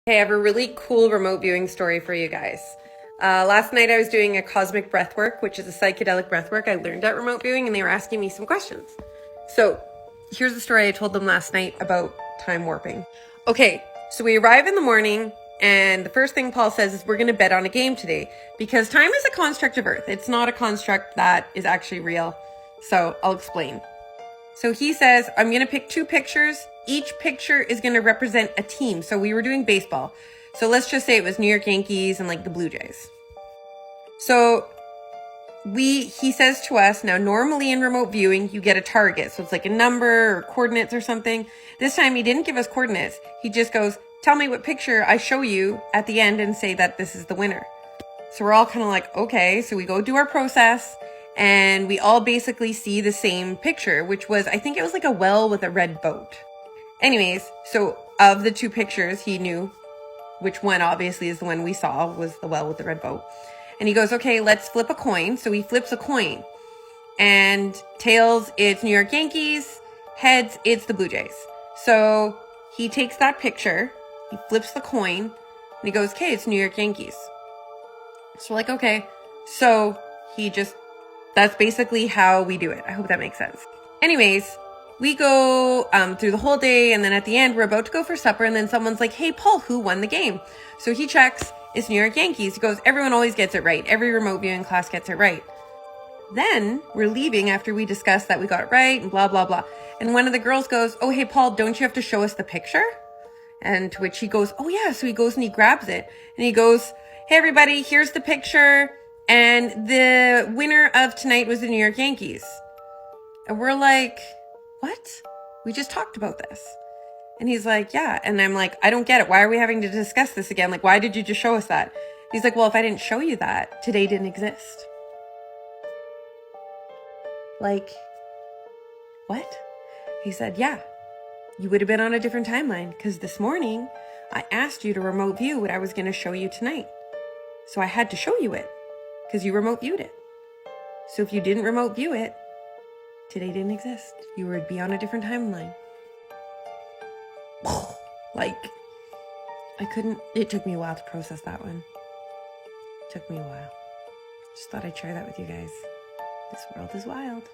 Hey, I have a really cool remote viewing story for you guys. Last night I was doing a cosmic breathwork, which is a psychedelic breathwork I learned at remote viewing, and they were asking me some questions. So here's the story I told them last night about time warping. Okay, so we arrive in the morning, and the first thing Paul says is we're going to bet on a game today, because time is a construct of Earth. It's not a construct that is actually real. So I'll explain. So he says, I'm going to pick two pictures. Each picture is going to represent a team. So we were doing baseball. So let's just say it was New York Yankees and like the Blue Jays. So he says to us, now normally in remote viewing, you get a target. So it's like a number or coordinates or something. This time he didn't give us coordinates. He just goes, tell me what picture I show you at the end and say that this is the winner. So we're all kind of like, okay. So we go do our process. And we all basically see the same picture, which was, I think it was like a well with a red boat. Anyways, so of the two pictures, he knew which one obviously is the one we saw was the well with the red boat. And he goes, okay, let's flip a coin. So he flips a coin. And tails, it's New York Yankees. Heads, it's the Blue Jays. So he takes that picture, he flips the coin, and he goes, okay, it's New York Yankees. So we're like, okay. So that's basically how we do it. I hope that makes sense. Anyways, we go through the whole day, and then at the end, we're about to go for supper, and then someone's like, hey, Paul, who won the game? So he checks, it's New York Yankees. He goes, everyone always gets it right. Every remote viewing class gets it right. Then we're leaving after we discuss that we got it right and blah, blah, blah. And one of the girls goes, oh, hey, Paul, don't you have to show us the picture? And to which he goes, oh, yeah. So he goes and he grabs it, and he goes, hey, everybody, here's the picture. And the winner of tonight was the New York Yankees. And we're like, what? We just talked about this. And he's like, yeah. And I'm like, I don't get it. Why are we having to discuss this again? Like, why did you just show us that? He's like, well, if I didn't show you that, today didn't exist. Like, what? He said, yeah, you would have been on a different timeline, because this morning I asked you to remote view what I was going to show you tonight. So I had to show you it, because you remote viewed it. So if you didn't remote view it, today didn't exist. You would be on a different timeline. Like, it took me a while to process that one. It took me a while. Just thought I'd share that with you guys. This world is wild.